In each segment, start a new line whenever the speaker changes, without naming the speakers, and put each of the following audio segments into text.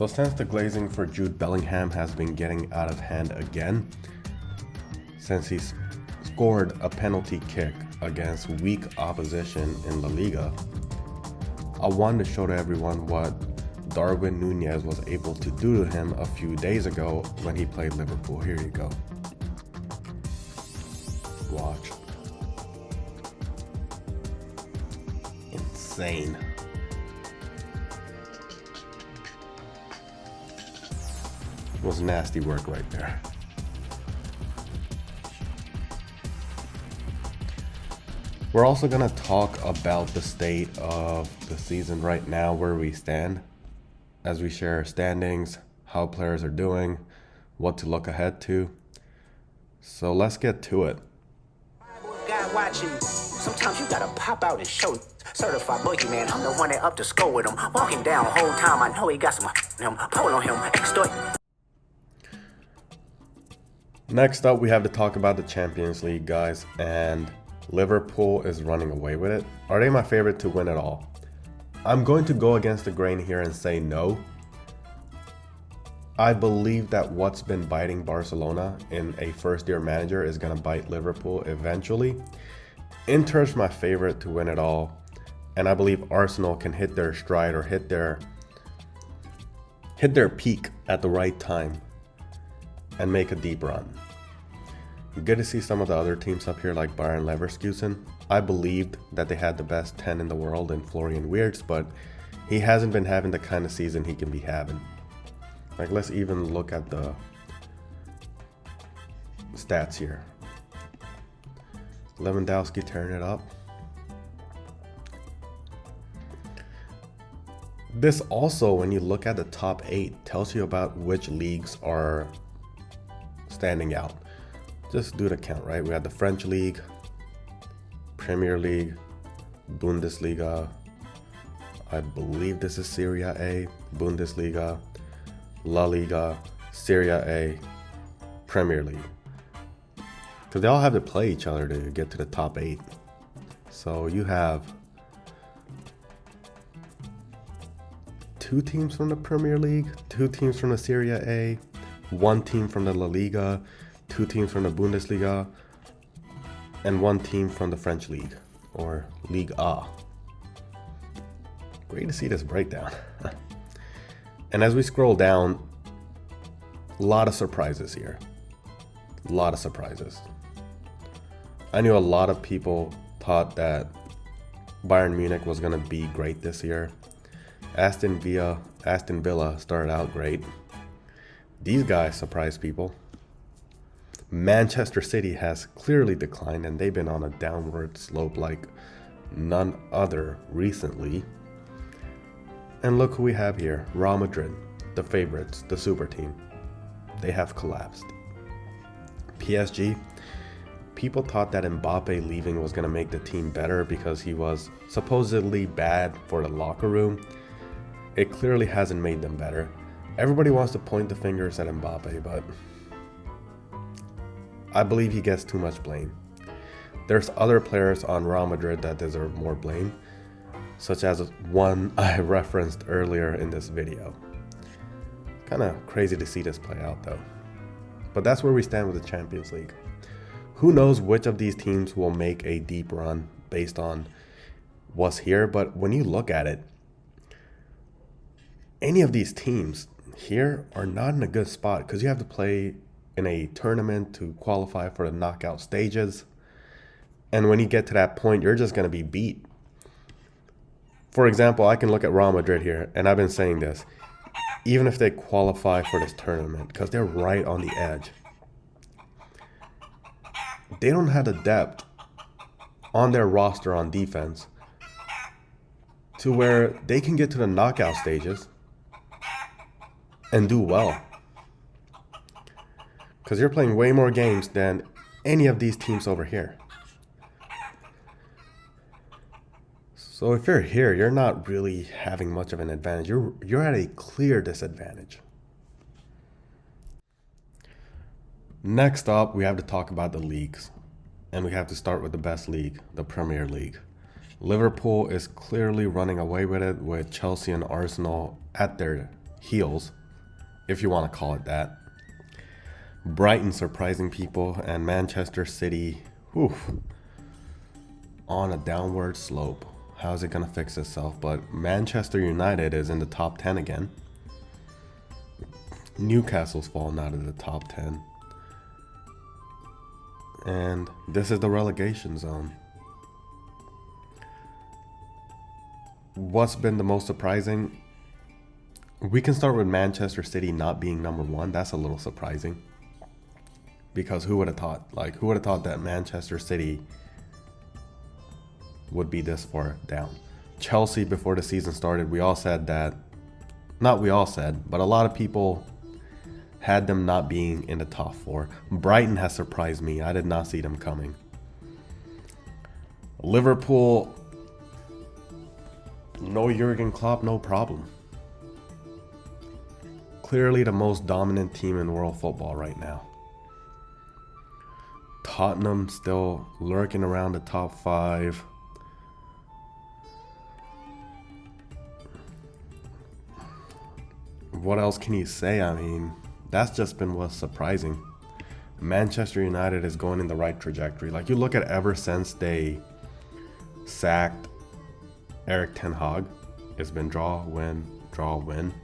So since the glazing for Jude Bellingham has been getting out of hand again, since he's scored a penalty kick against weak opposition in La Liga, I wanted to show to everyone what Darwin Nunez was able to do to him a few days ago when he played Liverpool. Here you go. Watch. Insane. It was nasty work right there. We're also going to talk about the state of the season right now, where we stand, as we share standings, how players are doing, what to look ahead to. So let's get to it.
Guy watching, sometimes you gotta pop out and show. Certified boogie man, I'm the one that up to score with him. Walking down the whole time, I know he got some him. Pull on him, extort.
Next up, we have to talk about the Champions League, guys, and Liverpool is running away with it. Are they my favorite to win it all? I'm going to go against the grain here and say no. I believe that what's been biting Barcelona in a first-year manager is going to bite Liverpool eventually. Inter's my favorite to win it all, and I believe Arsenal can hit their stride or hit their peak at the right time and make a deep run. Good to see some of the other teams up here like Bayern Leverkusen. I believed that they had the best 10 in the world in Florian Wirtz, but he hasn't been having the kind of season he can be having. Like, let's even look at the stats here. Lewandowski tearing it up. This also, when you look at the top 8, tells you about which leagues are standing out. Just do the count, right? We have the French League, Premier League, Bundesliga. I believe this is Serie A, Bundesliga, La Liga, Serie A, Premier League. Because they all have to play each other to get to the top 8. So you have 2 teams from the Premier League, 2 teams from the Serie A, 1 team from the La Liga, 2 teams from the Bundesliga, and 1 team from the French League, or Ligue A. Great to see this breakdown. And as we scroll down, a lot of surprises here. A lot of surprises. I knew a lot of people thought that Bayern Munich was going to be great this year. Aston Villa started out great. These guys surprised people. Manchester City has clearly declined, and they've been on a downward slope like none other recently. And look who we have here. Real Madrid, the favorites, the super team. They have collapsed. PSG, people thought that Mbappe leaving was going to make the team better because he was supposedly bad for the locker room. It clearly hasn't made them better. Everybody wants to point the fingers at Mbappe, but I believe he gets too much blame. There's other players on Real Madrid that deserve more blame, such as one I referenced earlier in this video. Kind of crazy to see this play out though. But that's where we stand with the Champions League. Who knows which of these teams will make a deep run based on what's here, but when you look at it, any of these teams here are not in a good spot because you have to play in a tournament to qualify for the knockout stages. And when you get to that point, you're just going to be beat. For example, I can look at Real Madrid here, and I've been saying this. Even if they qualify for this tournament, because they're right on the edge, they don't have the depth on their roster on defense to where they can get to the knockout stages and do well. Because you're playing way more games than any of these teams over here. So if you're here, you're not really having much of an advantage. You're at a clear disadvantage. Next up, we have to talk about the leagues. And we have to start with the best league, the Premier League. Liverpool is clearly running away with it, with Chelsea and Arsenal at their heels, if you want to call it that. Brighton surprising people, and Manchester City, on a downward slope. How's it going to fix itself? But Manchester United is in the top 10 again. Newcastle's fallen out of the top 10. And this is the relegation zone. What's been the most surprising? We can start with Manchester City not being number one. That's a little surprising. Because who would have thought? Who would have thought that Manchester City would be this far down? Chelsea, before the season started, we all said that, not we all said, but a lot of people had them not being in the top four. Brighton has surprised me. I did not see them coming. Liverpool, no Jurgen Klopp, no problem. Clearly the most dominant team in world football right now. Tottenham still lurking around the top 5. What else can you say? I mean, that's just been what's surprising. Manchester United is going in the right trajectory. You look at ever since they sacked Erik ten Hag, it's been draw, win, draw, win.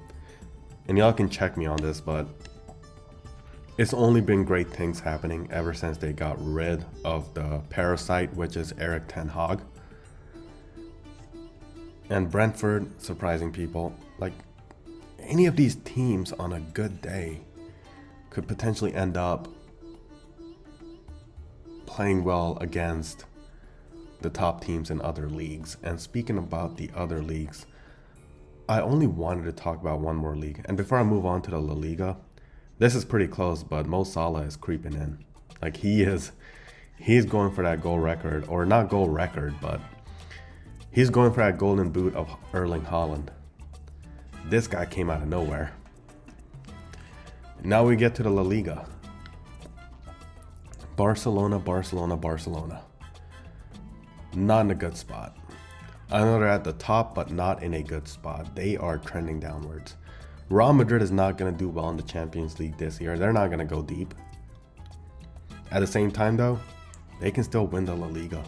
And y'all can check me on this, but it's only been great things happening ever since they got rid of the parasite, which is Erik ten Hag. And Brentford, surprising people. Any of these teams on a good day could potentially end up playing well against the top teams in other leagues. And speaking about the other leagues, I only wanted to talk about one more league. And before I move on to the La Liga, this is pretty close, but Mo Salah is creeping in. He's going for that goal record, or not goal record, but he's going for that golden boot of Erling Haaland. This guy came out of nowhere. Now we get to the La Liga. Barcelona. Not in a good spot. I know they're at the top, but not in a good spot. They are trending downwards. Real Madrid is not going to do well in the Champions League this year. They're not going to go deep. At the same time, though, they can still win the La Liga.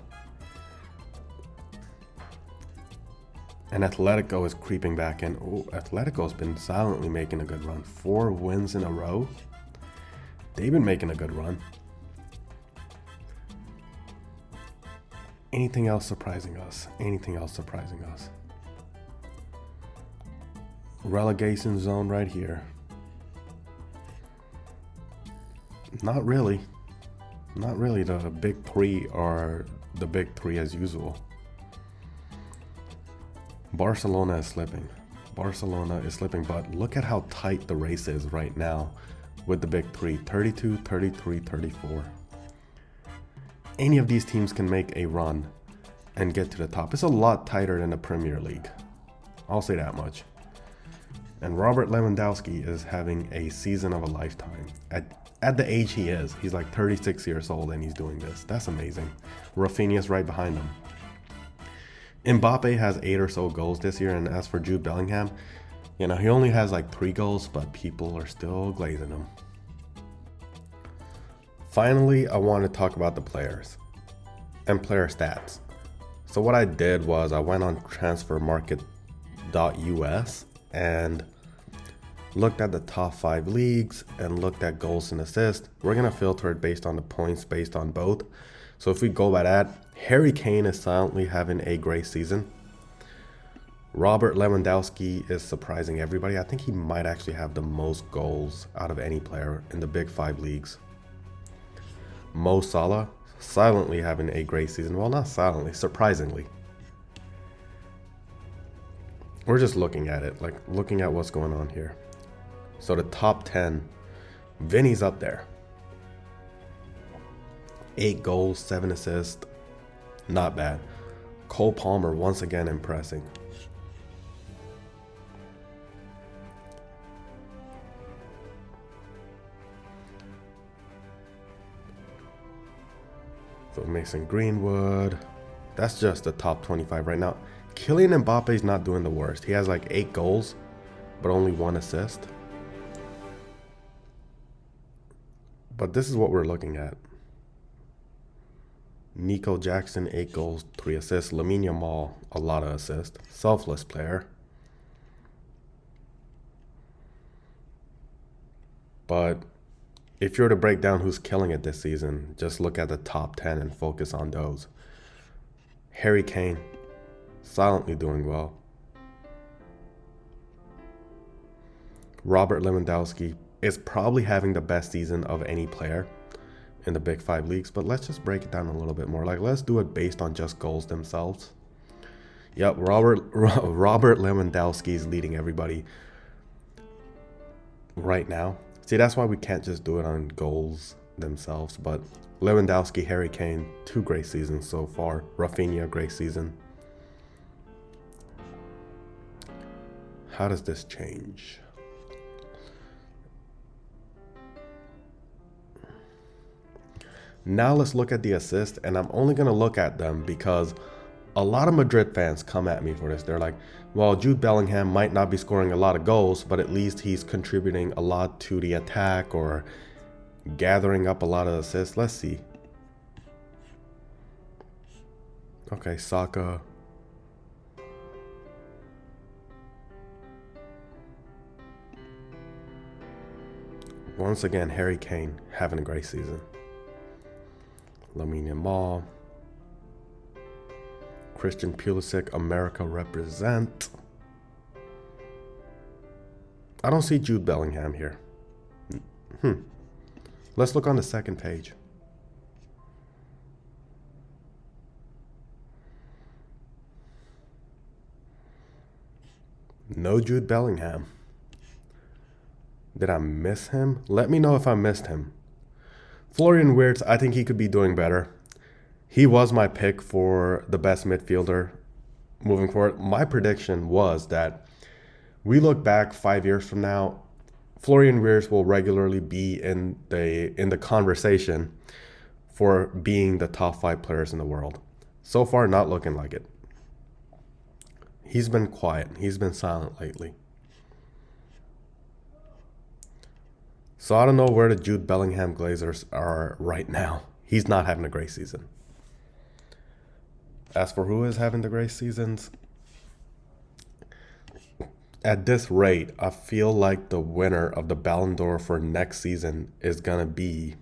And Atletico is creeping back in. Atletico's been silently making a good run. 4 wins in a row. They've been making a good run. Anything else surprising us? Relegation zone right here. Not really. The big three are the big three as usual. Barcelona is slipping, but look at how tight the race is right now with the big three, 32, 33, 34. Any of these teams can make a run and get to the top. It's a lot tighter than the Premier League. I'll say that much. And Robert Lewandowski is having a season of a lifetime. At the age he is, he's 36 years old and he's doing this. That's amazing. Rafinha's right behind him. Mbappe has 8 or so goals this year, and as for Jude Bellingham, he only has 3 goals, but people are still glazing him. Finally, I want to talk about the players and player stats. So what I did was I went on transfermarket.us and looked at the top 5 leagues and looked at goals and assists. We're going to filter it based on the points based on both. So if we go by that, Harry Kane is silently having a great season. Robert Lewandowski is surprising everybody. I think he might actually have the most goals out of any player in the big 5 leagues. Mo Salah, silently having a great season. Well, not silently, surprisingly. We're just looking at it, looking at what's going on here. So the top 10, Vinny's up there. 8 goals, 7 assists. Not bad. Cole Palmer once again impressing. So Mason Greenwood. That's just the top 25 right now. Kylian Mbappe's not doing the worst. He has 8 goals, but only 1 assist. But this is what we're looking at. Nico Jackson, 8 goals, 3 assists. Lamine Yamal, a lot of assists. Selfless player. But if you're to break down who's killing it this season, just look at the top 10 and focus on those. Harry Kane, silently doing well. Robert Lewandowski is probably having the best season of any player in the Big 5 leagues, but let's just break it down a little bit more. Like, let's do it based on just goals themselves. Yep, Robert Lewandowski is leading everybody right now. See, that's why we can't just do it on goals themselves, but Lewandowski, Harry Kane, 2 great seasons so far. Rafinha, great season. How does this change? Now let's look at the assists, and I'm only going to look at them because a lot of Madrid fans come at me for this. They're like, well, Jude Bellingham might not be scoring a lot of goals, but at least he's contributing a lot to the attack or gathering up a lot of assists. Let's see. Okay, Saka. Once again, Harry Kane having a great season. Lamine Yamal. Christian Pulisic, America represent. I don't see Jude Bellingham here. Let's look on the second page. No Jude Bellingham. Did I miss him? Let me know if I missed him. Florian Wirtz, I think he could be doing better. He was my pick for the best midfielder moving forward. My prediction was that we look back 5 years from now, Florian Wirtz will regularly be in the conversation for being the top 5 players in the world. So far, not looking like it. He's been quiet. He's been silent lately. So I don't know where the Jude Bellingham Glazers are right now. He's not having a great season. As for who is having the great seasons, at this rate, I feel like the winner of the Ballon d'Or for next season is going to be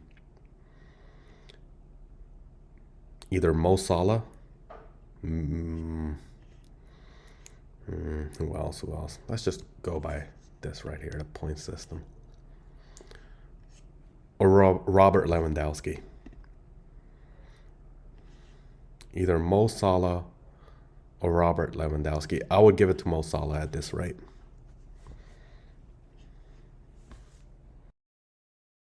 either Mo Salah. Who else? Let's just go by this right here, the point system. Or Robert Lewandowski. Either Mo Salah or Robert Lewandowski. I would give it to Mo Salah at this rate.